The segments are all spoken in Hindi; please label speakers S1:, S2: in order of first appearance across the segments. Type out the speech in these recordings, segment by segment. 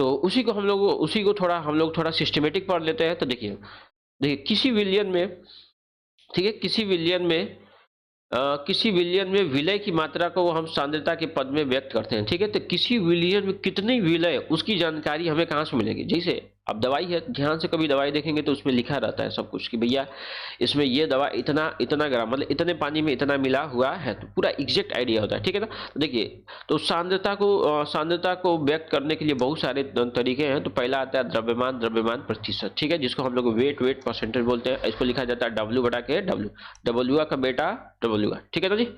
S1: तो उसी को थोड़ा हम लोग थोड़ा सिस्टमेटिक पढ़ लेते हैं। तो देखिए देखिए किसी विलियन में, ठीक है, किसी विलियन में विलय की मात्रा को हम सांद्रता के पद में व्यक्त करते हैं, ठीक है। तो किसी विलियन में कितनी विलय, उसकी जानकारी हमें कहाँ से मिलेगी? जैसे अब दवाई है, ध्यान से कभी दवाई देखेंगे तो उसमें लिखा रहता है सब कुछ कि भैया इसमें ये दवा इतना इतना ग्राम, मतलब इतने पानी में इतना मिला हुआ है, तो पूरा एग्जैक्ट आइडिया होता है, ठीक है ना। तो देखिए, तो सांद्रता को व्यक्त करने के लिए बहुत सारे तरीके हैं। तो पहला आता है द्रव्यमान प्रतिशत, ठीक है, जिसको हम लोग वेट परसेंटेज बोलते हैं। इसको लिखा जाता है W बटा के W, डब्ल्यू का बेटा डब्ल्यू, ठीक है ना जी।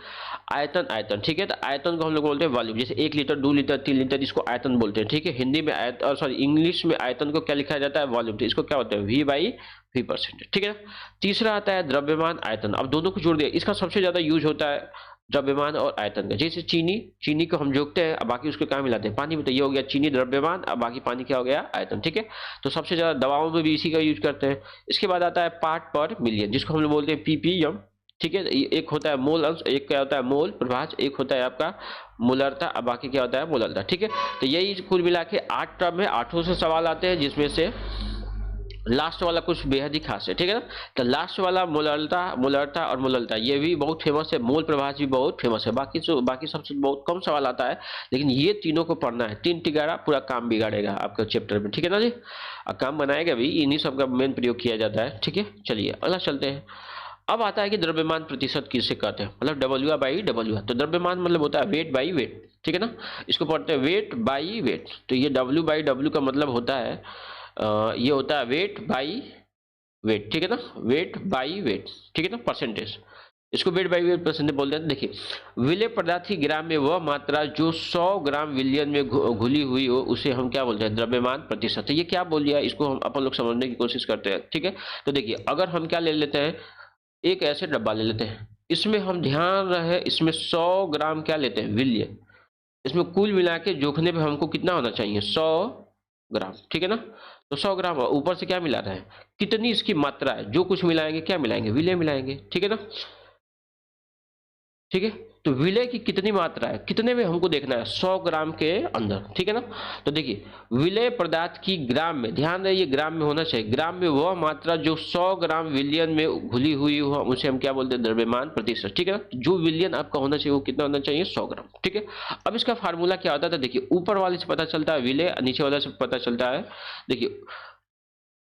S1: आयतन, ठीक है, तो आयतन को हम लोग बोलते हैं वॉल्यूम। जैसे 1 लीटर, 2 लीटर, 3 लीटर, इसको आयतन बोलते हैं, ठीक है। हिंदी में इंग्लिश में आयतन को क्या लिखा जाता है? वॉल्यूम। तो इसको क्या होता है? V/V परसेंटेज, ठीक है ना। तीसरा आता है द्रव्यमान आयतन। अब दोनों को जोड़ दिया, इसका सबसे ज्यादा यूज होता है द्रव्यमान और आयतन का। जैसे चीनी को हम जोड़ते हैं, अब बाकी उसको कहाँ मिलाते हैं? पानी में। तो ये हो गया चीनी द्रव्यमान, अब बाकी पानी क्या हो गया? आयतन, ठीक है। तो सबसे ज्यादा दवाओं में भी इसी का यूज करते हैं। इसके बाद आता है पार्ट पर मिलियन, जिसको हम लोग बोलते हैं ppm, ठीक है। एक होता है मोल अंश, एक क्या होता है? मोल प्रभाज, एक होता है आपका मोलरता, अब बाकी क्या होता है? मोलरता, ठीक है। तो यही कुल मिला के 8 टर्म है, 8 से सवाल आते हैं, जिसमें से लास्ट वाला कुछ बेहद ही खास है, ठीक है ना। तो लास्ट वाला मोलरता और मोलरता ये भी बहुत फेमस है, मोल प्रभाज भी बहुत फेमस है। बाकी सबसे बहुत कम सवाल आता है, लेकिन ये तीनों को पढ़ना है। 3 टिगाड़ा पूरा काम बिगाड़ेगा आपके चैप्टर में, ठीक है ना जी। और काम बनाएगा भी, इन्हीं सब का मेन प्रयोग किया जाता है, ठीक है। चलिए अगला चलते हैं। अब आता है कि द्रव्यमान प्रतिशत किसे कहते हैं, मतलब W/W। तो द्रव्यमान मतलब होता है वेट बाई वेट, ठीक है ना। इसको पढ़ते हैं वेट बाई वेट। तो ये W/W का मतलब होता है ये होता है वेट बाई वेट, ठीक है ना, वेट बाई वेट, ठीक है ना, परसेंटेज। इसको वेट बाई वेट परसेंटेज बोलते हैं। देखिए, विलेय पदार्थ की ग्राम में वह मात्रा जो 100 ग्राम विलियन में घुली हुई हो, उसे हम क्या बोलते हैं? द्रव्यमान प्रतिशत। तो ये क्या बोल दिया, इसको हम अपन लोग समझने की कोशिश करते हैं, ठीक है। तो देखिए, अगर हम क्या ले लेते हैं, एक ऐसे डब्बा ले लेते हैं, इसमें हम ध्यान रहे, इसमें 100 ग्राम क्या लेते हैं? विलियन। इसमें कुल मिला के जोखने पे हमको कितना होना चाहिए? 100 ग्राम, ठीक है ना। तो 100 ग्राम, ऊपर से क्या मिला रहा है? कितनी इसकी मात्रा है? जो कुछ मिलाएंगे क्या मिलाएंगे? विलय मिलाएंगे, ठीक है ना, ठीक है। तो विलय की कितनी मात्रा है, कितने में हमको देखना है? 100 ग्राम के अंदर, ठीक है ना। तो देखिए, विलय पदार्थ की ग्राम में, ध्यान रहिए ग्राम में होना चाहिए, ग्राम में वह मात्रा जो 100 ग्राम विलियन में घुली हुई हो, उसे हम क्या बोलते हैं? द्रव्यमान प्रतिशत, ठीक है ना। जो विलियन आपका होना चाहिए वो कितना होना चाहिए? 100 ग्राम, ठीक है। अब इसका फार्मूला क्या होता है? तो देखिए, ऊपर वाले से पता चलता है विलय, नीचे वाले से पता चलता है देखिए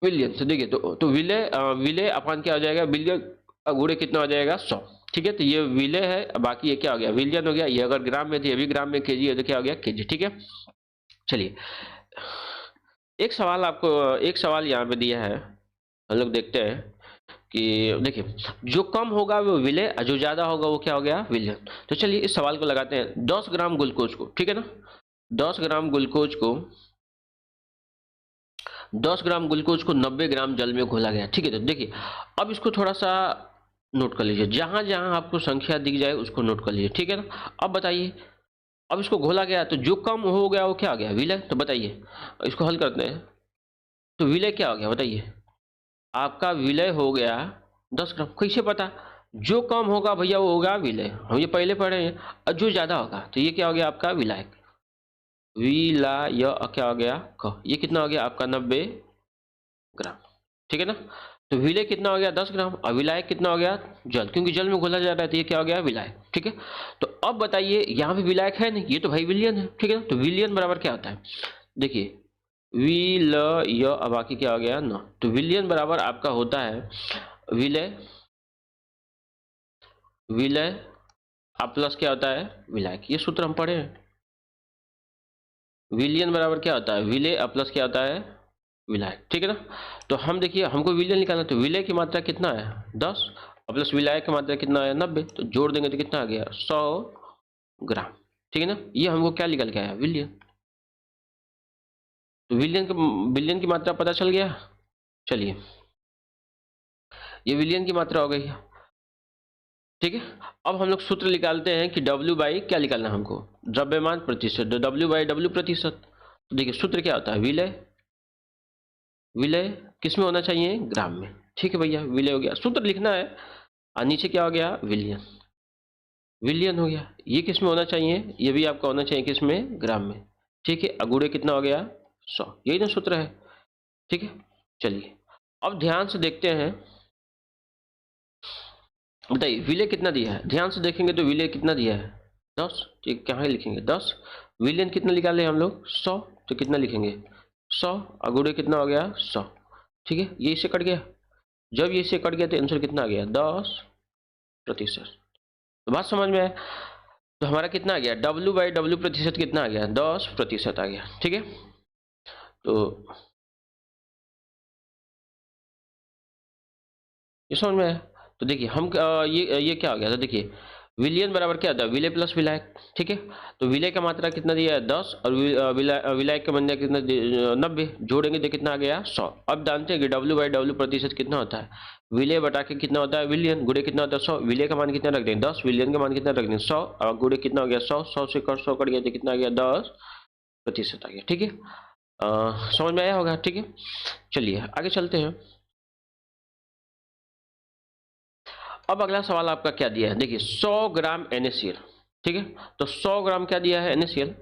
S1: विलियन। तो देखिए, तो विलय अपन क्या हो जाएगा? विलियन गुणे कितना हो जाएगा? 100, ठीक है। तो ये विलय है, बाकी ये क्या हो गया? विलियन हो गया। ये अगर ग्राम में थे, ये भी ग्राम में, केजी है तो क्या हो गया? केजी, ठीक है। चलिए, एक सवाल यहाँ पे दिया है, हम लोग देखते हैं कि देखिए, जो कम होगा वो विलय, और जो ज्यादा होगा वो क्या हो गया? विलियन। तो चलिए इस सवाल को लगाते हैं। 10 ग्राम ग्लूकोज को, ठीक है ना, 10 ग्राम ग्लूकोज को 90 ग्राम जल में घोला गया, ठीक है। तो देखिए, अब इसको थोड़ा सा नोट कर लीजिए, जहां जहां आपको संख्या दिख जाए उसको नोट कर लीजिए, ठीक है ना। अब बताइए, अब इसको घोला गया तो जो कम हो गया वो क्या आ गया? विलय। तो बताइए, इसको हल करते हैं। तो विलय क्या हो गया बताइए? आपका विलय हो गया 10 ग्राम। कैसे पता? जो कम होगा भैया वो होगा विलय, हम ये पहले पढ़े हैं। और जो ज्यादा होगा तो ये क्या हो गया? आपका विलायक। विलाय क्या हो गया? क। ये कितना हो गया आपका? 90 ग्राम, ठीक है ना। तो विलय कितना हो गया? 10 ग्राम। और विलायक कितना हो गया? जल, क्योंकि जल में घोला जा रहा है तो ये क्या हो गया? विलायक, ठीक है। तो अब बताइए, यहाँ पे विलायक है नहीं, ये तो भाई विलियन है, ठीक है ना। तो विलियन बराबर क्या होता है? देखिए, विलय, अब बाकी क्या हो गया? न। तो विलियन बराबर आपका होता है विलय प्लस क्या होता है? विलायक। ये सूत्र हम पढ़े हैं। विलियन बराबर क्या होता है? विलय प्लस क्या होता है? विलायक, ठीक है ना। तो हम देखिए, हमको विलय निकालना, तो विलय की मात्रा कितना है? 10, और प्लस विलायक की मात्रा कितना है? 90। तो जोड़ देंगे तो कितना आ गया? 100 ग्राम, ठीक है ना। ये हमको क्या निकल के आया? विलियन। तो विलियन की मात्रा पता चल गया। चलिए, ये विलियन की मात्रा हो गई, ठीक है। अब हम लोग सूत्र निकालते हैं कि W बाई क्या निकालना है हमको? द्रव्यमान प्रतिशत, W/W प्रतिशत। तो देखिए, सूत्र क्या होता है? विलय किस में होना चाहिए? ग्राम में, ठीक है भैया। विलय हो गया, सूत्र लिखना है। और नीचे क्या हो गया? विलियन हो गया। ये किस में होना चाहिए? ये भी आपका होना चाहिए किस में? ग्राम में, ठीक है। अगुड़े कितना हो गया? 100, यही ना सूत्र है। ठीक है, चलिए अब ध्यान से देखते हैं। बताइए विलय कितना दिया है, ध्यान से देखेंगे तो विलय कितना दिया है 10। ठीक, कहाँ लिखेंगे 10। विलयन कितना निकाले हम लोग 100, तो कितना लिखेंगे 100, और गुणे कितना हो गया 100। ठीक है, ये इससे कट गया, जब ये इससे कट गया तो आंसर कितना आ गया 10%। तो बात समझ में आया। तो हमारा कितना आ गया W/W प्रतिशत कितना आ गया 10% आ गया। ठीक है, तो ये समझ में आया। तो देखिए हम ये क्या हो गया था, देखिए विलियन बराबर क्या था विलय प्लस विलायक। ठीक है, तो विलय का मात्रा कितना दिया है 10 और विलायक का मात्रा कितना 90, जोड़ेंगे तो कितना आ गया 100। अब जानते हैं कि W/W प्रतिशत कितना होता है, विलय बटा के कितना होता है विलियन, गुणे कितना होता है 100। विलय का मान कितना रख दें 10, विलियन का मान कितना रख दें 100, और गुणे कितना हो गया 100, 100 से 100 कट गया तो कितना आ गया 10% आ गया। ठीक है, समझ में आया होगा। ठीक है, चलिए आगे चलते हैं। अब अगला सवाल आपका क्या दिया है, देखिए 100 ग्राम NaCl। ठीक है, तो 100 ग्राम क्या दिया है NaCl,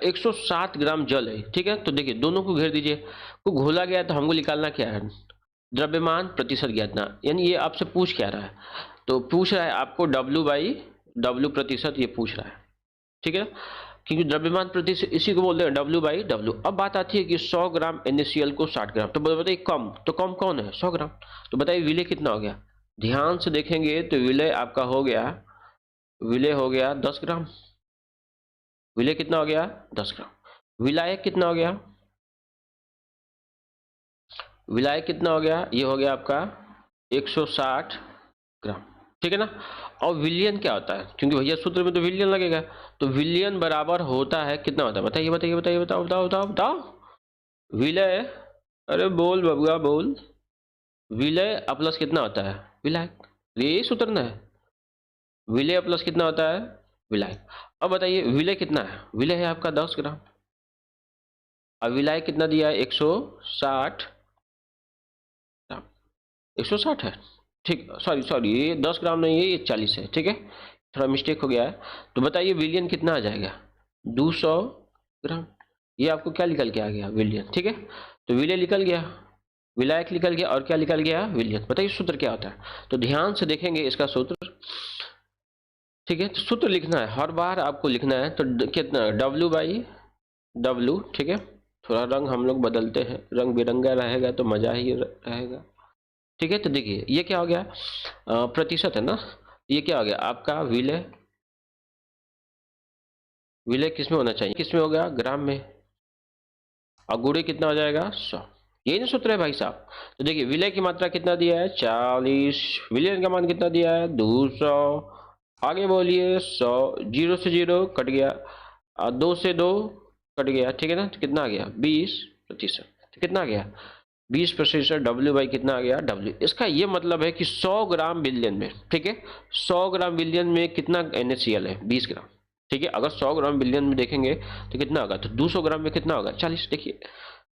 S1: 160 ग्राम जल है। ठीक है, तो देखिए दोनों को घेर दीजिए, को घोला गया तो हमको निकालना क्या है द्रव्यमान प्रतिशत ज्ञातना, यानी ये आपसे पूछ क्या रहा है, तो पूछ रहा है आपको W/W प्रतिशत, ये पूछ रहा है। ठीक है, क्योंकि द्रव्यमान प्रतिशत इसी को बोलते हैं W/W। अब बात आती है कि 100 ग्राम NaCl को 60 ग्राम, तो बताइए कम, तो कम कौन है 100 ग्राम, तो बताइए विलय कितना हो गया। ध्यान से देखेंगे तो विलय आपका हो गया, विलय हो गया 10 ग्राम। विलय कितना हो गया 10 ग्राम। विलायक कितना हो गया, विलायक कितना हो गया, ये हो गया आपका 160 ग्राम। ठीक है ना, और विलियन क्या होता है, क्योंकि भैया सूत्र में तो विलियन लगेगा, तो विलियन बराबर होता है कितना होता है, बताइए बताइए बताइए बताओ बताओ बताओ बताओ। विलय, अरे बोल बबुआ बोल, विलय प्लस कितना होता है विलायक, ये सूत्र ना है, विलय प्लस कितना होता है विलायक। अब बताइए विलय कितना है, विलय है आपका 10 ग्राम, और विलायक कितना दिया है 160 ग्राम, 160 है। ठीक, सॉरी सॉरी, ये 10 ग्राम नहीं है, ये 40 है। ठीक है, थोड़ा मिस्टेक हो गया है। तो बताइए विलियन कितना आ जाएगा 200 ग्राम, ये आपको क्या निकल के आ गया विलियन। ठीक है, तो विलय निकल गया, विलायक निकल गया, और क्या निकल गया विलियन। बताइए सूत्र क्या होता है, तो ध्यान से देखेंगे इसका सूत्र। ठीक है, तो सूत्र लिखना है, हर बार आपको लिखना है, तो कितना W/W। ठीक है, थोड़ा रंग हम लोग बदलते हैं, रंग बिरंगा रहेगा तो मजा ही रहेगा। ठीक है, तो देखिए ये क्या हो गया प्रतिशत है ना, ये क्या हो गया आपका विलय, विलय किस में होना चाहिए, किस में हो गया ग्राम में, और गुणे कितना हो जाएगा 100, यही ना सूत्र है भाई साहब। तो देखिए विलय की मात्रा कितना दिया है 40, विलयन का मान कितना दिया है 200, आगे बोलिए 100, 0 से 0 कट गया, और 2 से 2 कट गया। ठीक है ना, तो कितना आ गया 20%, तो कितना आ गया 20%, W/ कितना आ गया W। इसका ये मतलब है कि 100 ग्राम बिलियन में, ठीक है 100 ग्राम बिलियन में कितना NaCl है 20 ग्राम। ठीक है, अगर 100 ग्राम बिलियन में देखेंगे तो कितना होगा, तो 200 ग्राम में कितना होगा 40। देखिए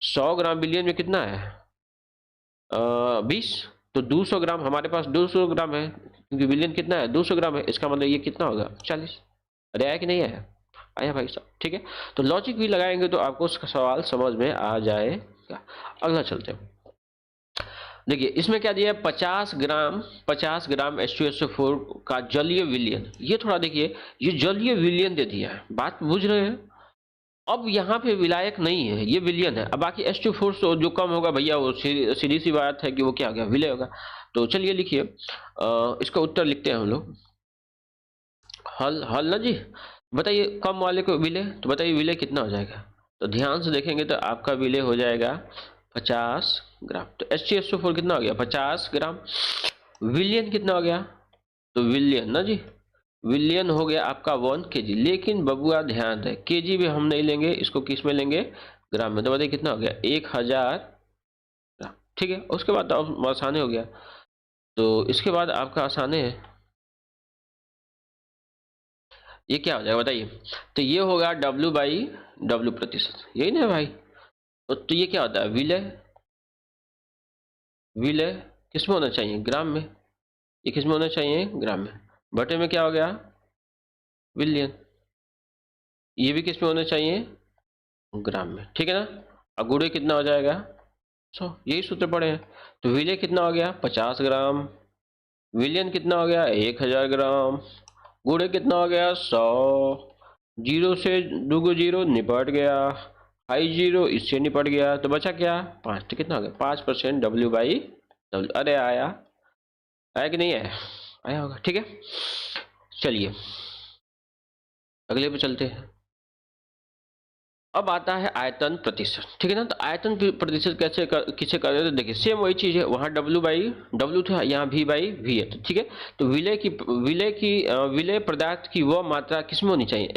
S1: 100 ग्राम बिलियन में कितना है 20, तो 200 ग्राम हमारे पास 200 ग्राम है, क्योंकि बिलियन कितना है 200 ग्राम है, इसका मतलब ये कितना होगा 40। अरे आया कि नहीं आया, आया भाई साहब। ठीक है, तो लॉजिक भी लगाएंगे तो आपको उसका सवाल समझ में आ जाएगा। अगला चलते हैं, देखिए इसमें क्या दिया है 50 ग्राम H2SO4 का जलीय विलयन। ये थोड़ा देखिए, ये जलीय विलयन दे दिया है, बात बुझ रहे हैं। अब यहाँ पे विलायक नहीं है, ये विलयन है। अब बाकी H24 जो कम होगा भैया वो सीधी सी बात है कि वो क्या हो गया विलय होगा। तो चलिए लिखिए, इसका उत्तर लिखते हैं हम लोग, हल हल ना जी। बताइए कम वाले को विलय, तो बताइए विलय कितना हो जाएगा, तो ध्यान से देखेंगे तो आपका विलय हो जाएगा 50 ग्राम। तो H2SO4 कितना हो गया 50 ग्राम। विलियन कितना हो गया, तो विलियन ना जी, विलियन हो गया आपका 1 kg। लेकिन बबुआ ध्यान है kg भी हम नहीं लेंगे, इसको किस में लेंगे ग्राम में। तो बताइए कितना हो गया 1000 ग्राम। ठीक है, उसके बाद अब आसानी हो गया, तो इसके बाद आपका आसानी है, ये क्या हो जाएगा बताइए, तो ये होगा W/W प्रतिशत, यही ना भाई। तो ये क्या होता है विलय, विलय किस में होना चाहिए ग्राम में, ये किस में होना चाहिए ग्राम में, बटे में क्या हो गया विलियन, ये भी किस में होना चाहिए ग्राम में। ठीक है ना, और गुड़े कितना हो जाएगा 100, यही सूत्र पड़े हैं। तो विलय कितना हो गया 50 ग्राम, विलियन कितना हो गया 1000 ग्राम, गुड़े कितना हो गया 100, जीरो से दो जीरो निपट गया, हाई जीरो इससे निपट गया, तो बचा क्या 5, तो कितना हो गया 5% W/W। अरे आया कि नहीं आया, आया होगा, ठीक है। चलिए अगले पे चलते हैं। अब आता है आयतन प्रतिशत, ठीक है ना। तो आयतन प्रतिशत किसे कर रहे थे, देखिए सेम वही चीज है, वहां W था, यहाँ V/V है, तो ठीक है। तो विलय पदार्थ की वह मात्रा किसमें होनी चाहिए,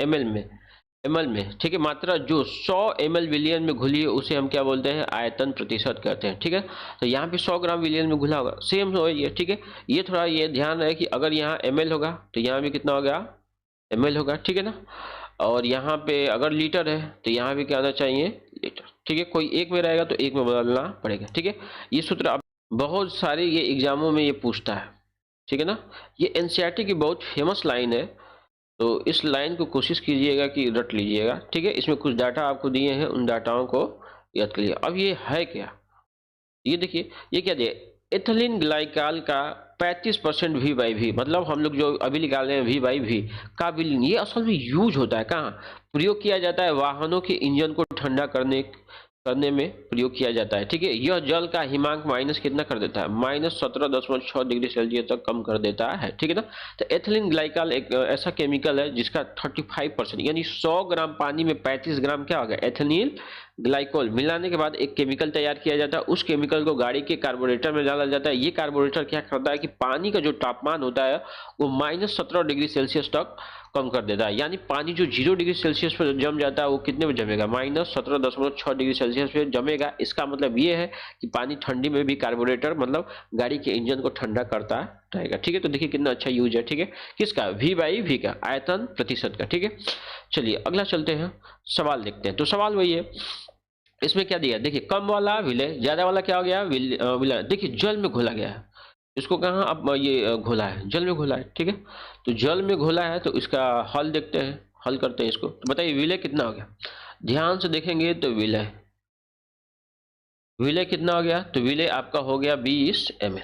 S1: ml में, ठीक है। मात्रा जो 100 ml विलियन में घुली है उसे हम क्या बोलते हैं, आयतन प्रतिशत कहते हैं, ठीक है। तो यहाँ पे 100 ग्राम विलियन में घुला होगा, सेम वही है, ठीक है। ये थोड़ा ये ध्यान रहे कि अगर यहाँ ml होगा तो यहाँ भी कितना हो गया ml होगा, ठीक है ना। और यहाँ पे अगर लीटर है तो यहाँ भी क्या आना चाहिए लीटर, ठीक है। कोई एक में रहेगा तो एक में बदलना पड़ेगा, ठीक है। ये सूत्र अब बहुत सारे ये एग्जामों में ये पूछता है, ठीक है ना। ये एनसीईआरटी की बहुत फेमस लाइन है, तो इस लाइन को कोशिश कीजिएगा कि रट लीजिएगा, ठीक है। इसमें कुछ डाटा आपको दिए हैं, उन डाटाओं को याद करिए। अब ये है क्या, ये देखिए ये क्या दिया, एथिलीन ग्लाइकॉल का 35% V/V, मतलब हम लोग जो अभी निकाल रहे हैं V/V का विलीन, ये असल में यूज होता है कहाँ, प्रयोग किया जाता है वाहनों के इंजन को ठंडा करने में प्रयोग किया जाता है, ठीक है। यह जल का हिमांक माइनस कितना कर देता है, -17.6 डिग्री सेल्सियस तक कम कर देता है, ठीक है ना। तो एथिलीन ग्लाइकॉल एक ऐसा केमिकल है जिसका 35% यानी 100 ग्राम पानी में 35 ग्राम क्या होगा एथिलीन ग्लाइकोल मिलाने के बाद एक केमिकल तैयार किया जाता है। उस केमिकल को गाड़ी के कार्बोरेटर में डाला जाता है। ये कार्बोरेटर क्या करता है कि पानी का जो तापमान होता है वो -17 डिग्री सेल्सियस तक कम कर देता है। यानी पानी जो 0 डिग्री सेल्सियस पर जम जाता है वो कितने में जमेगा, -17.6 डिग्री सेल्सियस पे जमेगा। इसका मतलब ये है कि पानी ठंडी में भी कार्बोरेटर मतलब गाड़ी के इंजन को ठंडा करता रहेगा, ठीक है। तो देखिए कितना अच्छा यूज है, ठीक है, किसका V/V का, आयतन प्रतिशत का, ठीक है। चलिए अगला चलते हैं, सवाल देखते हैं। तो सवाल वही है, इसमें क्या दिया, देखिए कम वाला विलय, ज्यादा वाला क्या हो गया विलय। देखिए जल में घोला गया है, इसको कहाँ अब ये घोला है, जल में घोला है, ठीक है। तो जल में घोला है तो इसका हल देखते हैं, हल करते हैं इसको। तो बताइए विलय कितना हो गया, ध्यान से देखेंगे तो विलय कितना हो गया, तो विलय आपका हो गया 20 ml।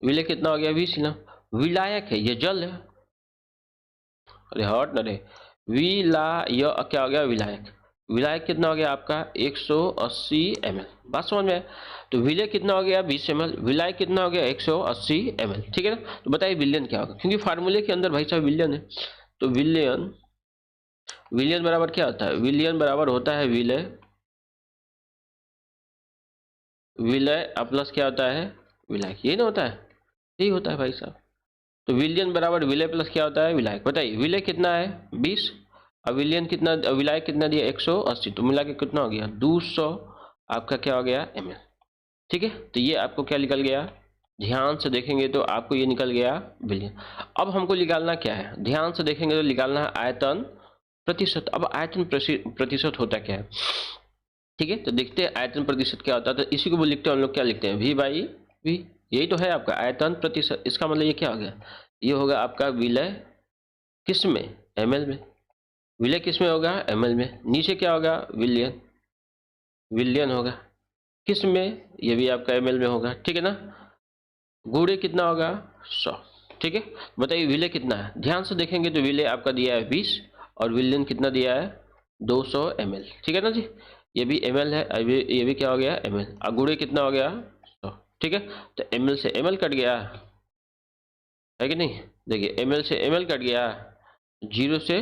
S1: विलय कितना हो गया 20 ना, विलायक है ये जल है, अरे हट न रे, विलाय क्या हो गया विलायक, विलायक कितना हो गया आपका 180 ml, बात समझ में। तो विलय कितना हो गया 20 ml, विलायक कितना हो गया 180 ml, ठीक है ना। तो बताइए विलियन क्या होगा, क्योंकि फार्मूले के अंदर भाई साहब विलियन है। तो विलियन बराबर क्या होता है, विलियन बराबर होता है विलय प्लस क्या होता है विलायक, यही ना होता है, यही होता है भाई साहब। तो विलियन बराबर विलय प्लस क्या होता है विलायक। बताइए विलय कितना है 20, अब विलियन कितना, विलायक कितना दिया 180, तो मिला के कितना हो गया 200 आपका क्या हो गया ml, ठीक है। तो ये आपको क्या निकल गया, ध्यान से देखेंगे तो आपको ये निकल गया विलियन। अब हमको निकालना क्या है, ध्यान से देखेंगे तो निकालना है आयतन प्रतिशत। अब आयतन प्रतिशत होता क्या है, ठीक है। तो देखते हैं आयतन प्रतिशत क्या होता है। तो इसी को लिखते हैं हम लोग, क्या लिखते हैं V/V, यही तो है आपका आयतन प्रतिशत। इसका मतलब ये क्या हो गया, ये होगा आपका विलय किस में ml में, विलय किस में होगा ml में, नीचे क्या होगा विलियन होगा किस में, ये भी आपका ml में होगा, ठीक है ना। गुड़े कितना होगा 100, ठीक है। बताइए विलय कितना है, ध्यान से देखेंगे तो विलय आपका दिया है 20 और विलियन कितना दिया है 200 ml, ठीक है ना जी। ये भी ml है, ये भी क्या हो गया ml, और गुड़े कितना हो गया 100, ठीक है। तो ml से ml कट गया है कि नहीं, देखिए ml से ml कट गया, 0 से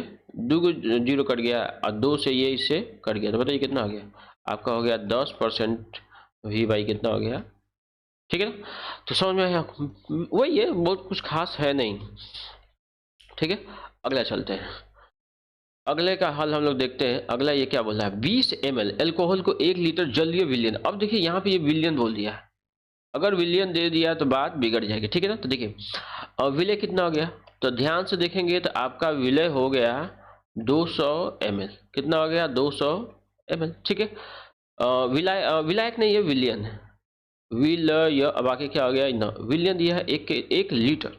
S1: 2 जीरो कट गया और 2 से ये इससे कट गया, तो बताइए कितना हो गया आपका, हो गया 10% V/V कितना हो गया, ठीक है ना। तो समझ में आया, वही है, बहुत कुछ खास है नहीं, ठीक है। अगला चलते हैं, अगले का हल हम लोग देखते हैं। अगला ये क्या बोल रहा है, 20 ml एल्कोहल को 1 लीटर जल दिए विलियन। अब देखिए यहाँ पे ये विलियन बोल दिया है, अगर विलियन दे दिया तो बात बिगड़ जाएगी, ठीक है ना। तो देखिए अब विलय कितना हो गया, तो ध्यान से देखेंगे तो आपका विलय हो गया 200 ml, कितना हो गया 200 ml, ठीक है। विलायक नहीं है विलियन है, विलय, अब आगे क्या हो गया ना, विलियन दिया है 1 लीटर,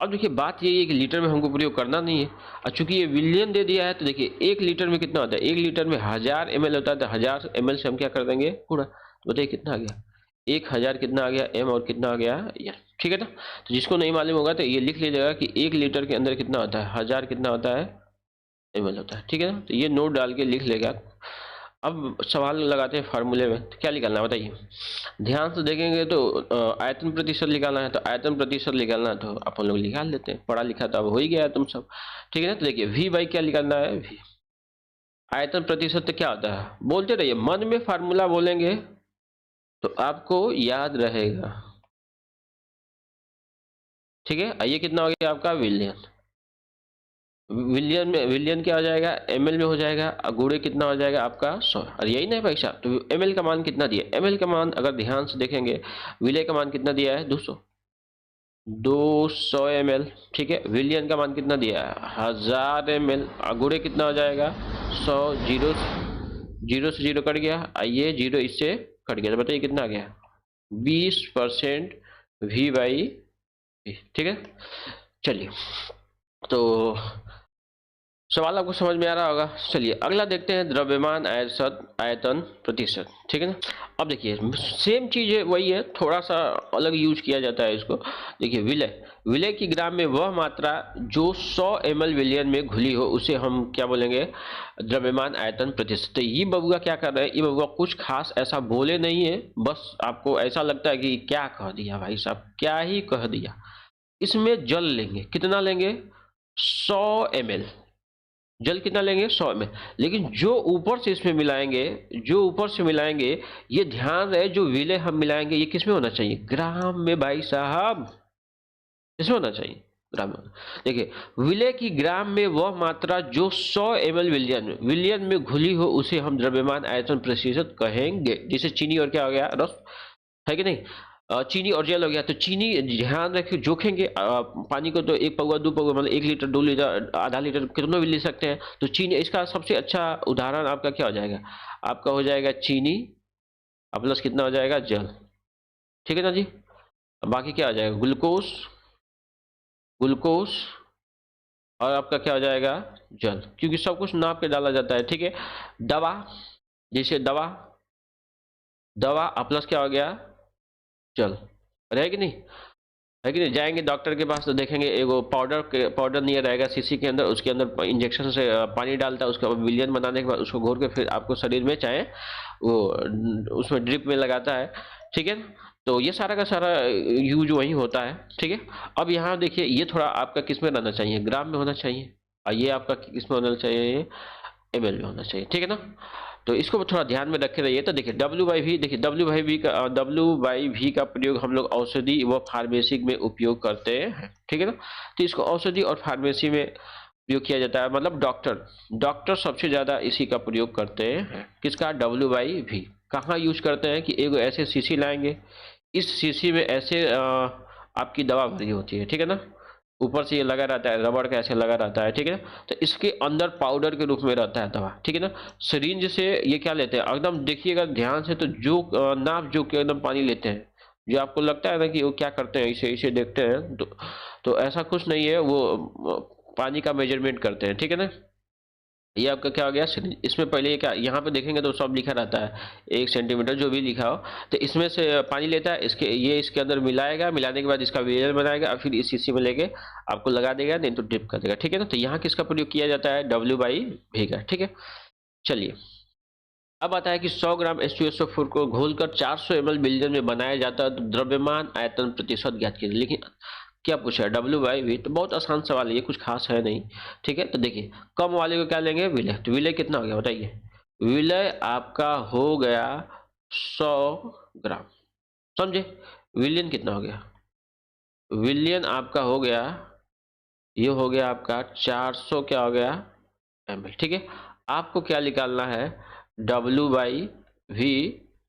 S1: अब देखिए बात यही है कि लीटर में हमको प्रयोग करना नहीं है, और चूंकि ये विलियन दे दिया है तो देखिए 1 लीटर में कितना होता है, 1 लीटर में 1000 ml होता है, तो 1000 ml से हम क्या कर देंगे पूरा, तो बताइए कितना आ गया, 1000 कितना आ गया m और कितना आ गया यह, ठीक है ना। तो जिसको नहीं मालूम होगा तो ये लिख लीजिएगा कि 1 लीटर के अंदर कितना होता है, 1000 कितना होता है ml होता है, ठीक है ना। तो ये नोट डाल के लिख लेगा। अब सवाल लगाते हैं फार्मूले में, तो क्या निकालना है बताइए। ध्यान से देखेंगे तो आयतन प्रतिशत निकालना है, तो आयतन प्रतिशत निकालना है तो अपन लोग निकाल लेते हैं, पढ़ा लिखा तो अब हो ही गया है तुम सब, ठीक है ना। तो देखिए v बाई क्या निकालना है, v आयतन प्रतिशत तो क्या होता है, बोलते रहिए, मन में फार्मूला बोलेंगे तो आपको याद रहेगा, ठीक है। ये कितना हो गया आपका विलियन, विलियन में विलियन क्या हो जाएगा, ml में हो जाएगा, गुणे कितना हो जाएगा आपका 100, और यही नहीं भाई साहब। तो ml का मान कितना दिया, ml का मान अगर ध्यान से देखेंगे, विलय का मान कितना दिया है 200 ml, ठीक है। विलियन का मान कितना दिया है 1000 ml, गुणे कितना हो जाएगा 100, जीरो जीरो से जीरो कट गया, आइए जीरो इससे कट गया, तो बताइए कितना आ गया 20% v बाई, ठीक है। चलिए, तो सवाल आपको समझ में आ रहा होगा। चलिए अगला देखते हैं, द्रव्यमान आयतन प्रतिशत, ठीक है ना। अब देखिए सेम चीज है, वही है, थोड़ा सा अलग यूज किया जाता है इसको। देखिए विलय, विलय की ग्राम में वह मात्रा जो 100 ml विलियन में घुली हो उसे हम क्या बोलेंगे, द्रव्यमान आयतन प्रतिशत। तो ये बबुआ क्या कर रहे हैं, ये बबुआ कुछ खास ऐसा बोले नहीं है, बस आपको ऐसा लगता है कि क्या कह दिया भाई साहब, क्या ही कह दिया। इसमें जल लेंगे, कितना लेंगे 100 ml, जल कितना लेंगे 100 ml, लेकिन जो ऊपर से इसमें मिलाएंगे, जो ऊपर से मिलाएंगे, ये ध्यान रहे जो विलय हम मिलाएंगे ये किसमें होना चाहिए, ग्राम में भाई साहब, इसमें होना चाहिए ग्राम में। देखिए विलय की ग्राम में वह मात्रा जो 100 ml विलियन में घुली हो उसे हम द्रव्यमान आयतन प्रतिशत कहेंगे। जैसे चीनी और क्या हो गया रस, है कि नहीं, चीनी और जल हो गया, तो चीनी ध्यान रखिए जोखेंगे पानी को, तो 1 पौवा 2 पौवा मतलब 1 लीटर 2 लीटर आधा लीटर कितना भी ले सकते हैं। तो चीनी इसका सबसे अच्छा उदाहरण आपका क्या हो जाएगा, आपका हो जाएगा चीनी प्लस कितना हो जाएगा जल, ठीक है ना जी। बाकी क्या हो जाएगा ग्लूकोज, ग्लूकोज और आपका क्या हो जाएगा जल, क्योंकि सब कुछ नाप के डाला जाता है, ठीक है। दवा, जैसे दवा, दवा प्लस क्या हो गया जल, है कि नहीं, है कि नहीं। जाएंगे डॉक्टर के पास तो देखेंगे एगो पाउडर नहीं रहेगा शीशी के अंदर, उसके अंदर इंजेक्शन से पानी डालता है, उसका विलियन बनाने के बाद उसको घोर के फिर आपको शरीर में चाहे वो उसमें ड्रिप में लगाता है, ठीक है। तो ये सारा का सारा यूज वही होता है, ठीक है। अब यहाँ देखिए ये थोड़ा आपका किस में रहना चाहिए, ग्राम में होना चाहिए, और ये आपका किस में होना चाहिए, ml में होना चाहिए, ठीक है ना। तो इसको थोड़ा ध्यान में रखे रहिए। तो देखिए W बाई वी, देखिए W बाई वी का प्रयोग हम लोग औषधि व फार्मेसी में उपयोग करते हैं, ठीक है ना। तो इसको औषधि और फार्मेसी में उपयोग किया जाता है, मतलब डॉक्टर सबसे ज्यादा इसी का प्रयोग करते हैं, किसका W बाई वी। कहाँ यूज करते हैं कि एक ऐसे शीशी लाएंगे, इस शीशी में ऐसे आपकी दवा भरी होती है, ठीक है ना, ऊपर से ये लगा रहता है, रबड़ का ऐसे लगा रहता है, ठीक है। तो इसके अंदर पाउडर के रूप में रहता है दवा, ठीक है ना। सिरिंज से ये क्या लेते हैं, एकदम देखिएगा ध्यान से, तो जो नाप जो के एकदम पानी लेते हैं, जो आपको लगता है ना कि वो क्या करते हैं, इसे इसे देखते हैं, तो ऐसा कुछ नहीं है, वो पानी का मेजरमेंट करते हैं, ठीक है ना। ये आपका क्या हो गया सिरिंज। इसमें पहले ये क्या, यहाँ पे देखेंगे तो सब लिखा रहता है 1 सेंटीमीटर जो भी लिखा हो, तो इसमें से पानी लेता है, इसके अंदर मिलाएगा, मिलाने के बाद इसका विलियन बनाएगा और फिर इस शीशी में लेके आपको लगा देगा, नहीं तो ड्रिप कर देगा, ठीक है ना। तो यहाँ किसका प्रयोग किया जाता है, W बाई वी का, ठीक है। चलिए अब आता है कि 100 ग्राम H2SO4 को घोलकर 400 ml विलियन में बनाया जाता है, तो द्रव्यमान आयतन प्रतिशत ज्ञात कीजिए। लेकिन क्या पूछा है W बाई वी, तो बहुत आसान सवाल है, ये कुछ खास है नहीं, ठीक है। तो देखिए कम वाले को क्या लेंगे विलय, तो विलय कितना हो गया बताइए, विलय आपका हो गया 100 ग्राम, समझे। विलियन कितना हो गया, विलियन आपका हो गया, ये हो गया आपका 400 क्या हो गया ml, ठीक है। आपको क्या निकालना है W बाई वी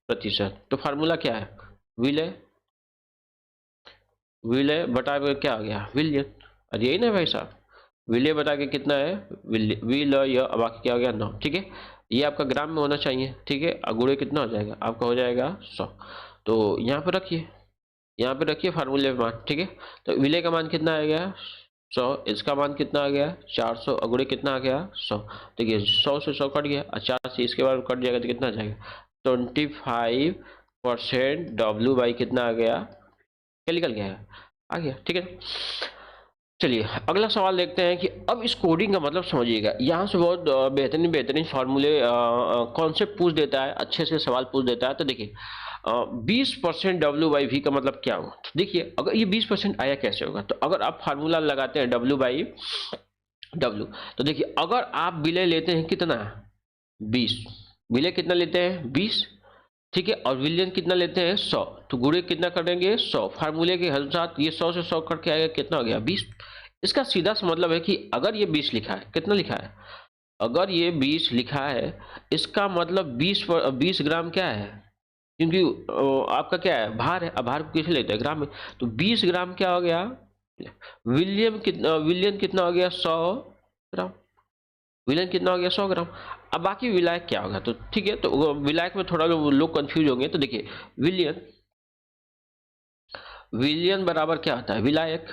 S1: प्रतिशत, तो फार्मूला क्या है विलय, विलय बटा के क्या आ गया विलियन, और यही ना भाई साहब, विलय बटा के कितना है विलय, बाकी क्या हो गया 9, ठीक है। ये आपका ग्राम में होना चाहिए, ठीक है। गुणे कितना हो जाएगा आपका हो जाएगा 100, तो यहाँ पर रखिए, यहाँ पे रखिए फार्मूले में मान, ठीक है। तो विलय का मान कितना आ गया 100, इसका मान कितना आ गया 400, अगुड़े कितना आ गया 100। देखिए 100 से 100 कट गया और 4 से इसके बाद कट जाएगा तो कितना आ जाएगा 25% डब्ल्यू बाई कितना आ गया, क्या निकल गया है, आ गया, ठीक है। चलिए अगला सवाल देखते हैं कि अब इस कोडिंग का मतलब समझिएगा। यहाँ से बहुत बेहतरीन बेहतरीन फार्मूले कॉन्सेप्ट पूछ देता है, अच्छे से सवाल पूछ देता है। तो देखिए 20% डब्ल्यू बाई वी का मतलब क्या होगा। तो देखिए अगर ये 20% आया कैसे होगा, तो अगर आप फार्मूला लगाते हैं डब्ल्यू बाई डब्ल्यू, तो देखिए अगर आप विलय लेते हैं कितना 20, विलय कितना लेते हैं 20, ठीक है, और विलियन कितना लेते हैं 100, तो गुणे कितना करेंगे 100, फार्मूले के अनुसार ये 100 से 100 करके आएगा कितना हो गया 20। इसका सीधा सा मतलब है कि अगर ये 20 लिखा है, कितना लिखा है, अगर ये 20 लिखा है, इसका मतलब 20 ग्राम क्या है, क्योंकि आपका क्या है भार है, अब भार को कैसे लेते हैं ग्राम में, तो 20 ग्राम क्या हो गया, विलियन कितना हो गया 100 ग्राम, विलयन कितना हो गया 100 ग्राम। अब बाकी विलायक क्या होगा, तो ठीक है, तो विलायक में थोड़ा लोग कंफ्यूज होंगे। तो देखिए विलियन बराबर क्या होता है विलायक,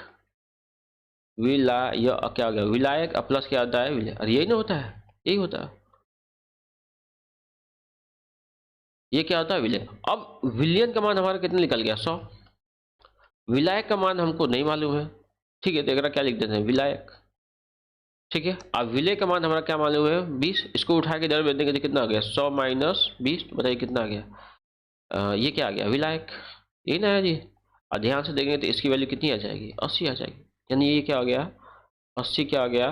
S1: क्या हो गया विलायक प्लस क्या होता है विलयन, और यही ना होता है, यही होता है, ये क्या होता है विलयन। अब विलियन का मान हमारा कितना निकल गया 100, विलायक का मान हमको नहीं मालूम है, ठीक है, तो एक क्या लिख देते हैं विलायक, ठीक है। अब विलय का मान हमारा क्या मालूम है 20, इसको उठा के इधर भेज देंगे तो कितना आ गया 100 माइनस 20, बताइए कितना आ गया, ये क्या आ गया विलायक, यही ना है जी। और ध्यान से देखेंगे तो इसकी वैल्यू कितनी आ जाएगी 80 आ जाएगी, यानी ये क्या आ गया 80 क्या आ गया,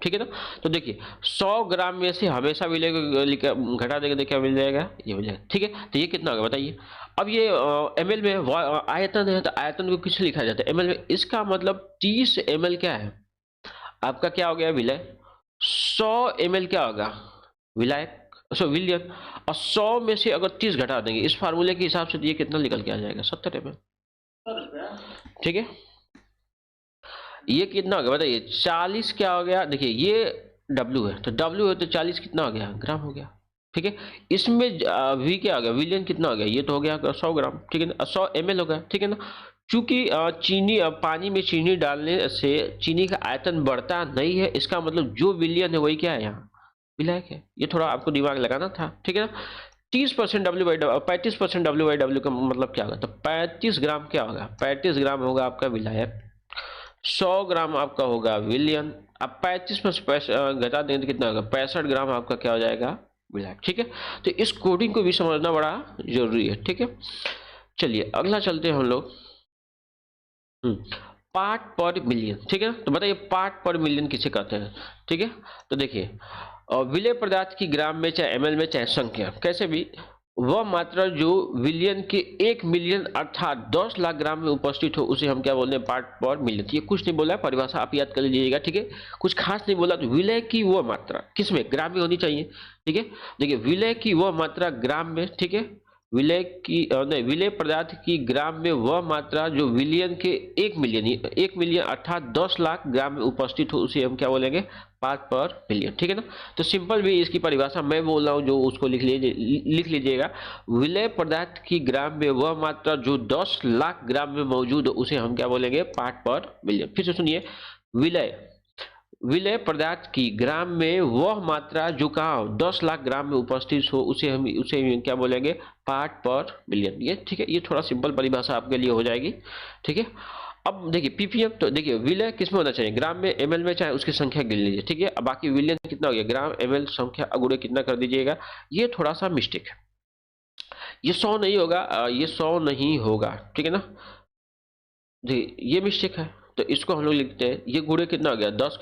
S1: ठीक है ना। तो देखिए 100 ग्राम में से हमेशा विलय को घटा देंगे तो क्या मिल जाएगा, ये मिल जाएगा, ठीक है। तो ये कितना होगा बताइए। अब ये ml में आयतन है, तो आयतन को किस लिखा जाता है ml में, इसका मतलब 30 ml क्या है आपका, क्या हो गया विलय, 100 ml क्या होगा विलायक, विलियन, और 100 में से अगर 30 घटा देंगे इस फार्मूले के हिसाब से, तो ये कितना निकल के आ जाएगा 70 ml, ठीक है। ये कितना हो गया बताइए 40 क्या हो गया, देखिए ये W है, तो W है तो 40 कितना हो गया ग्राम हो गया, ठीक है। इसमें V क्या हो गया विलियन कितना हो गया, ये तो हो गया 100 ग्राम, ठीक है ना, 100 ml हो गया, ठीक है ना। चूंकि चीनी पानी में चीनी डालने से चीनी का आयतन बढ़ता नहीं है, इसका मतलब जो विलियन है वही क्या है यहाँ विलायक है, ये थोड़ा आपको दिमाग लगाना था, ठीक है ना। 30% W by 35% W by W का मतलब क्या होगा, तो 35 ग्राम क्या होगा, 35 ग्राम होगा आपका विलायक, 100 ग्राम आपका होगा विलियन। अब 35 में घटा देंगे तो कितना होगा 65 ग्राम आपका क्या हो जाएगा विलायक, ठीक है। तो इस कोडिंग को भी समझना बड़ा जरूरी है, ठीक है। चलिए अगला चलते हैं हम लोग पार्ट पर मिलियन, ठीक है। तो बताइए पार्ट पर मिलियन किसे कहते हैं, ठीक है। तो देखिए विलय पदार्थ की ग्राम में चाहे ml में चाहे संख्या कैसे भी, वह मात्रा जो विलियन के 1 मिलियन अर्थात 10 लाख ग्राम में उपस्थित हो उसे हम क्या बोलते हैं पार्ट पर मिलियन। ये कुछ नहीं बोला है, परिभाषा आप याद कर लीजिएगा, ठीक है, कुछ खास नहीं बोला। तो विलय की वह मात्रा किसमें ग्राम में होनी चाहिए, ठीक है। देखिए विलय की वह मात्रा ग्राम में, ठीक है, विलय पदार्थ की ग्राम में वह मात्रा जो विलियन के 1 मिलियन अर्थात 10 लाख ग्राम में उपस्थित हो उसे हम क्या बोलेंगे पार्ट पर मिलियन, ठीक है ना। तो सिंपल भी इसकी परिभाषा मैं बोल रहा हूं जो उसको लिख लीजिएगा। विलय पदार्थ की ग्राम में वह मात्रा जो 10 लाख ग्राम में मौजूद हो उसे हम क्या बोलेंगे पार्ट पर मिलियन। फिर से सुनिए, विलय पदार्थ की ग्राम में वह मात्रा जो कहा 10 लाख ग्राम में उपस्थित हो उसे हम क्या बोलेंगे पार्ट पर मिलियन। ये ठीक है, ये थोड़ा सिंपल परिभाषा आपके लिए हो जाएगी, ठीक है। अब देखिए पीपीएम, तो देखिए विलय किसमें होना चाहिए ग्राम में, एमएल में, चाहे उसकी संख्या गिन लीजिए, ठीक है। अब बाकी विलियन कितना हो गया ग्राम एमएल संख्या अगुड़े कितना कर दीजिएगा। ये थोड़ा सा मिस्टेक है, ये 100 नहीं होगा, ये 100 नहीं होगा, ठीक है ना जी, ये मिस्टेक है। तो इसको हम लोग लिखते हैं, ये गुणे कितना हो गया 10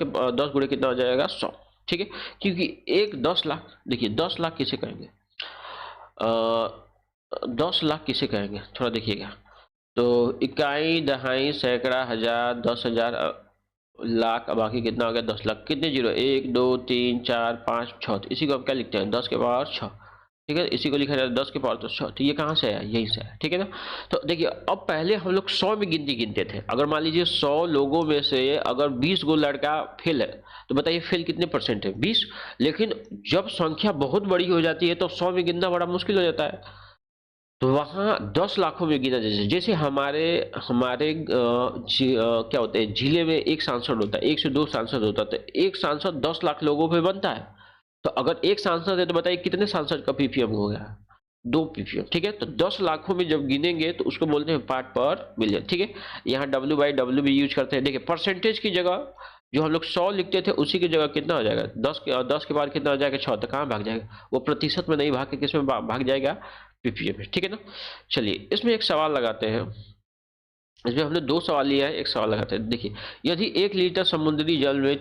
S1: गुणे कितना हो जाएगा 100, ठीक है। क्योंकि एक 10 लाख, देखिए 10 लाख किसे कहेंगे, 10 लाख किसे कहेंगे थोड़ा देखिएगा, तो इकाई दहाई सैकड़ा हजार 10,000 लाख, बाकी कितना हो गया 10 लाख, कितने जीरो 1 2 3 4 5 6, तो इसी को हम क्या लिखते हैं 10 के पावर 6, ठीक है। इसी को लिखा जाता है 10 के पावर तो 6, तो ये कहाँ से है यहीं से है, ठीक है ना। तो देखिए अब पहले हम लोग 100 में गिनती गिनते थे, अगर मान लीजिए 100 लोगों में से अगर 20 गो लड़का फेल है तो बताइए फेल कितने परसेंट है 20। लेकिन जब संख्या बहुत बड़ी हो जाती है तो 100 में गिनना बड़ा मुश्किल हो जाता है, तो वहाँ 10 लाखों में गिना जैसे जैसे हमारे हमारे क्या होते हैं, जिले में एक सांसद होता है, 1 से 2 सांसद होता है, तो एक सांसद 10 लाख लोगों पे बनता है। तो अगर एक सांसद है तो बताइए कितने सांसद का पीपीएम हो गया? 2 पीपीएम, ठीक है। तो 10 लाखों में जब गिनेंगे तो उसको बोलते हैं पार्ट पर मिलियन, ठीक है। यहाँ डब्ल्यू बाई डब्ल्यू भी यूज करते हैं। देखिए परसेंटेज की जगह जो हम लोग 100 लिखते थे उसी की जगह कितना हो जाएगा, 10 के बाद कितना हो जाएगा, 6। तो कहाँ भाग जाएगा वो, प्रतिशत में नहीं भाग के किस में भाग जाएगा, पीपीएम में, ठीक है ना। चलिए इसमें एक सवाल लगाते हैं। इसमें हमने 2 सवाल लिया है, एक सवाल लगाते हैं। देखिए यदि 1 लीटर समुद्री जल में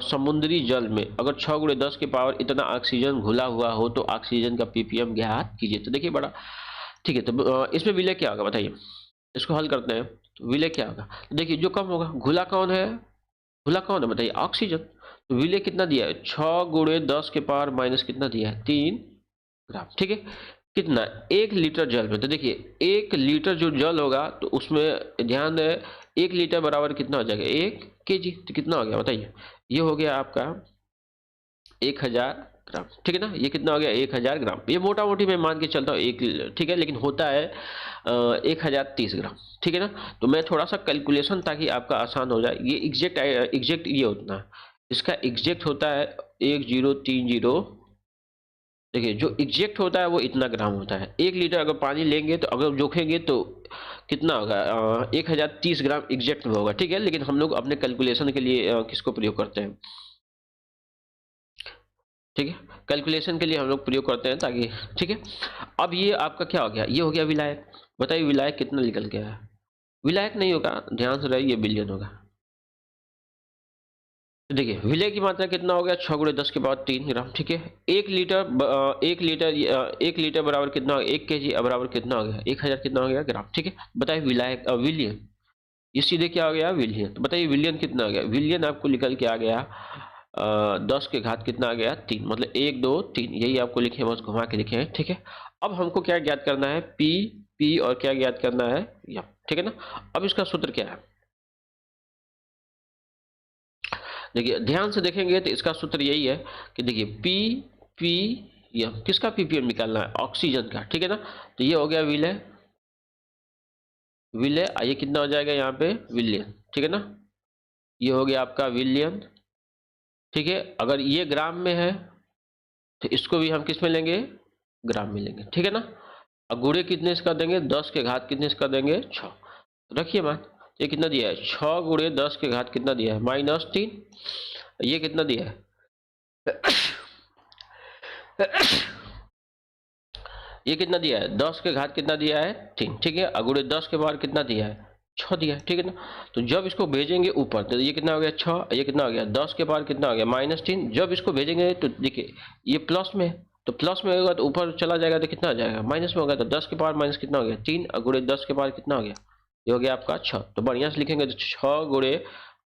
S1: समुद्री जल में अगर 6 × 10 की पावर इतना ऑक्सीजन घुला हुआ हो तो ऑक्सीजन का पीपीएम ज्ञात कीजिए। तो देखिए बड़ा ठीक है। तो इसमें विलय क्या होगा बताइए, इसको हल करते हैं। तो विलय क्या होगा, तो देखिए जो कम होगा, घुला कौन है, घुला कौन है बताइए, ऑक्सीजन। तो विलय कितना दिया है, 6 × 10 के पावर माइनस कितना दिया है, 3 ग्राम, ठीक है। कितना, 1 लीटर जल में। तो देखिए 1 लीटर जो जल होगा तो उसमें ध्यान दें 1 लीटर बराबर कितना हो जाएगा, 1 केजी। तो कितना हो गया बताइए, ये हो गया आपका 1000 ग्राम, ठीक है ना। ये कितना हो गया, 1000 ग्राम। ये मोटा मोटी मैं मान के चलता हूँ 1, ठीक है, लेकिन होता है 1030 ग्राम, ठीक है ना। तो मैं थोड़ा सा कैलकुलेशन ताकि आपका आसान हो जाए, ये एग्जैक्ट ये होता है, इसका एग्जैक्ट होता है 1030। देखिए जो एग्जैक्ट होता है वो इतना ग्राम होता है। 1 लीटर अगर पानी लेंगे तो अगर जोखेंगे तो कितना होगा, 1030 ग्राम एग्जैक्ट में होगा, ठीक है। लेकिन हम लोग अपने कैलकुलेशन के लिए किसको प्रयोग करते हैं, ठीक है, कैलकुलेशन के लिए हम लोग प्रयोग करते हैं ताकि, ठीक है। अब ये आपका क्या हो गया, ये हो गया विलायक। बताइए विलायक कितना निकल गया है, विलायक नहीं होगा, ध्यान से रहिए, ये बिलियन होगा। तो देखिए विलय की मात्रा कितना हो गया, 6 × 10 के पावर 3 ग्राम, ठीक है। 1 लीटर बराबर कितना हो गया, 1 केजी बराबर कितना हो गया, 1000 कितना हो गया ग्राम, ठीक है। बताइए विलायक विलियन, ये सीधे क्या हो गया, विलियन। तो बताइए विलियन कितना आ गया, विलियन आपको निकल के आ गया 10 के घात कितना आ गया, 3, मतलब 1 2 3, यही आपको लिखे हैं, बस घुमा के लिखे हैं, ठीक है। अब हमको क्या ज्ञात करना है, पी और क्या ज्ञात करना है, यम, ठीक है ना। अब इसका सूत्र क्या है, देखिए ध्यान से देखेंगे तो इसका सूत्र यही है कि देखिए पी यम, किसका पीपीएम निकालना है, ऑक्सीजन का, ठीक है ना। तो ये हो गया विलय, विलय आइए कितना हो जाएगा यहाँ पे, विलियन, ठीक है ना। ये हो गया आपका विलियन, ठीक है। अगर ये ग्राम में है तो इसको भी हम किस में लेंगे, ग्राम में लेंगे, ठीक है ना। और गुणे कितने से कर देंगे, 10 के घात कितने से कर देंगे, 6। रखिए मान, ये कितना दिया है, 6 × 10 के घात कितना दिया है, -3। ये कितना दिया है ये कितना दिया है, 10 के घात कितना दिया है, 3, ठीक है। अगुणे 10 के बार कितना दिया है, 6 दिया है, ठीक है ना। तो जब इसको भेजेंगे ऊपर तो ये कितना हो गया 6, ये कितना हो गया 10 के बार कितना हो गया -3। जब इसको भेजेंगे तो देखिए ये प्लस में, तो प्लस में होगा तो ऊपर चला जाएगा तो कितना आ जाएगा, माइनस में होगा। तो 10 के पावर माइनस कितना हो गया, 3, अगुणे 10 के पावर कितना हो गया, ये हो गया आपका 6। तो बढ़िया से लिखेंगे तो 6 ×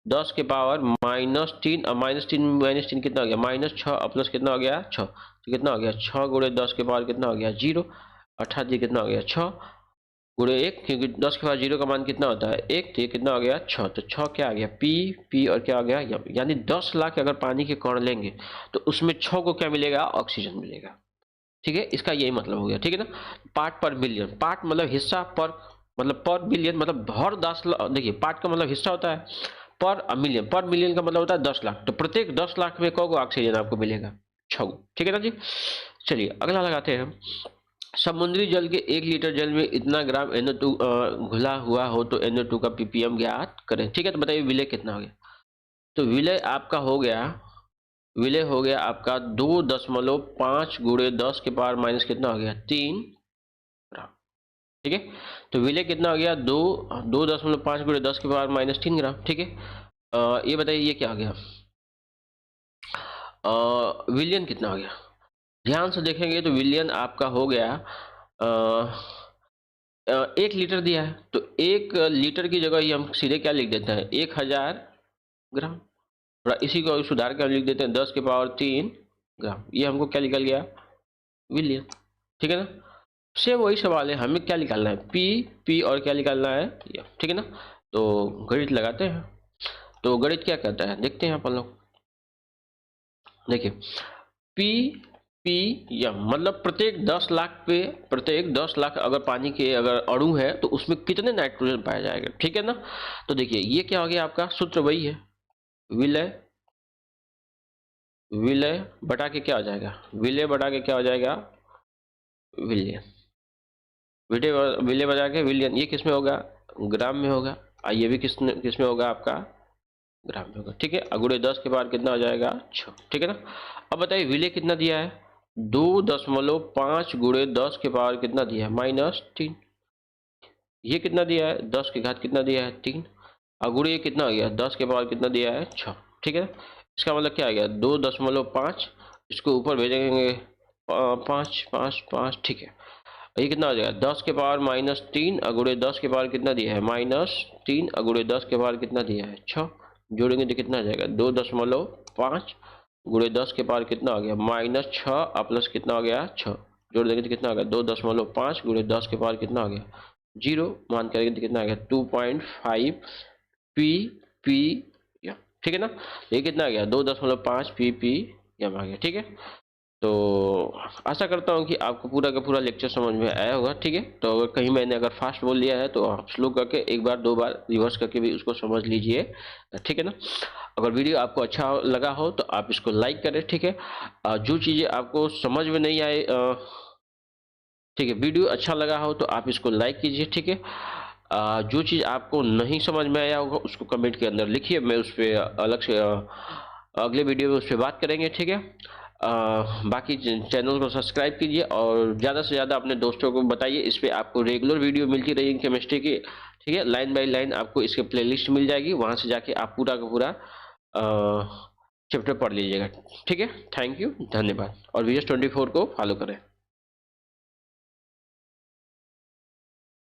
S1: 10 के पावर -3 और -3 कितना हो गया, -6 और प्लस कितना हो गया 6। तो कितना हो गया 6 × 10 के पावर कितना हो गया 0, अर्थात ये कितना हो गया 6 × 1, क्योंकि 10 के पावर 0 का मान कितना होता है 1, तो ये कितना हो गया 6। तो 6 क्या आ गया, पी और क्या आ गया यम। यानी 10 लाख अगर पानी के कण लेंगे तो उसमें 6 को क्या मिलेगा, ऑक्सीजन मिलेगा, ठीक है। इसका यही मतलब हो गया, ठीक है ना। पार्ट पर बिलियन, पार्ट मतलब हिस्सा, पर बिलियन मतलब हर 10 लाख, देखिए पार्ट का मतलब हिस्सा होता है, पर मिलियन, पर मिलियन का मतलब होता है 10 लाख। तो प्रत्येक 10 लाख में कौन ऑक्सीजन आपको मिलेगा, 6, ठीक है ना जी। चलिए अगला लगाते हैं, समुद्री जल के 1 लीटर जल में इतना ग्राम NO2 घुला हुआ हो तो NO2 का पीपीएम ज्ञात करें, ठीक है। तो बताइए विलय कितना हो गया, तो विलय आपका हो गया, विलय हो गया आपका 2.5 × 10 के पावर माइनस कितना हो गया, 3 ग्राम, ठीक है। तो विलय कितना हो गया, 2.5 × 10 के पावर -3 ग्राम, ठीक है। ये बताइए ये क्या हो गया, विलियन कितना हो गया, ध्यान से देखेंगे तो विलियन आपका हो गया 1 लीटर दिया है तो 1 लीटर की जगह ही हम सीधे क्या लिख देते हैं, 1000 ग्राम। थोड़ा इसी को सुधार कर लिख देते हैं 10 के पावर 3 ग्राम। ये हमको क्या निकल गया, विलियन, ठीक है ना। सेम वही सवाल है, हमें क्या निकालना है, पी और क्या निकालना है, ठीक है ना। तो गणित लगाते हैं। तो गणित क्या कहता है देखते हैं अपन लोग। देखिए पी PM, मतलब प्रत्येक 10 लाख अगर पानी के अगर अणु है तो उसमें कितने नाइट्रोजन पाया जाएगा, ठीक है ना। तो देखिए ये क्या हो गया, आपका सूत्र वही है, विलय विलय बटा के क्या हो जाएगा, विलय बटा के क्या हो जाएगा, विलियन, विलय विलय बटा के विलियन। ये किस में होगा, ग्राम में होगा, और ये भी किस में होगा, आपका ग्राम में होगा, ठीक है। अगुड़े 10 के पावर कितना हो जाएगा, 6, ठीक है ना। अब बताइए विलय कितना दिया है, 2.5 गुणे 10 के पावर कितना दिया है, -3। ये कितना दिया है, 10 की घात कितना दिया है, 3। अगुड़े ये कितना आ गया, 10 के पावर कितना दिया है, 6, ठीक है। इसका मतलब क्या आ गया, 2.5, इसको ऊपर भेजेंगे 5 5 5, ठीक है। ये कितना आ जाएगा, 10 के पावर -3 अगुड़े 10 के पावर कितना दिया है, -3 अगुड़े 10 के पावर कितना दिया है, 6। जोड़ेंगे तो कितना आ जाएगा, 2.5 गुणे 10 के पावर कितना आ गया, -6 प्लस कितना आ गया, 6। जोड़ देंगे तो कितना आ गया, 2.5 गुणे 10 के पावर कितना आ गया, 0। मान करेंगे तो कितना आ गया, 2.5 ppm, ठीक है ना। ये कितना आ गया, 2.5 ppm आ गया, ठीक है। तो आशा करता हूँ कि आपको पूरा का पूरा लेक्चर समझ में आया होगा, ठीक है। तो अगर कहीं मैंने अगर फास्ट बोल दिया है तो आप स्लो करके एक बार 2 बार रिवर्स करके भी उसको समझ लीजिए, ठीक है ना। अगर वीडियो आपको अच्छा लगा हो तो आप इसको लाइक करें, ठीक है। जो चीज़ें आपको समझ में नहीं आए, ठीक है, वीडियो अच्छा लगा हो तो आप इसको लाइक कीजिए, ठीक है। जो चीज़ आपको नहीं समझ में आया होगा उसको कमेंट के अंदर लिखिए, मैं उस पर अलग से अगले वीडियो में उस पर बात करेंगे, ठीक है। बाकी चैनल को सब्सक्राइब कीजिए और ज़्यादा से ज़्यादा अपने दोस्तों को बताइए। इस पर आपको रेगुलर वीडियो मिलती रहेगी केमिस्ट्री की, ठीक है। लाइन बाय लाइन आपको इसके प्लेलिस्ट मिल जाएगी, वहाँ से जाके आप पूरा का पूरा चैप्टर पढ़ लीजिएगा, ठीक है। थैंक यू, धन्यवाद। और VS24 को फॉलो करें।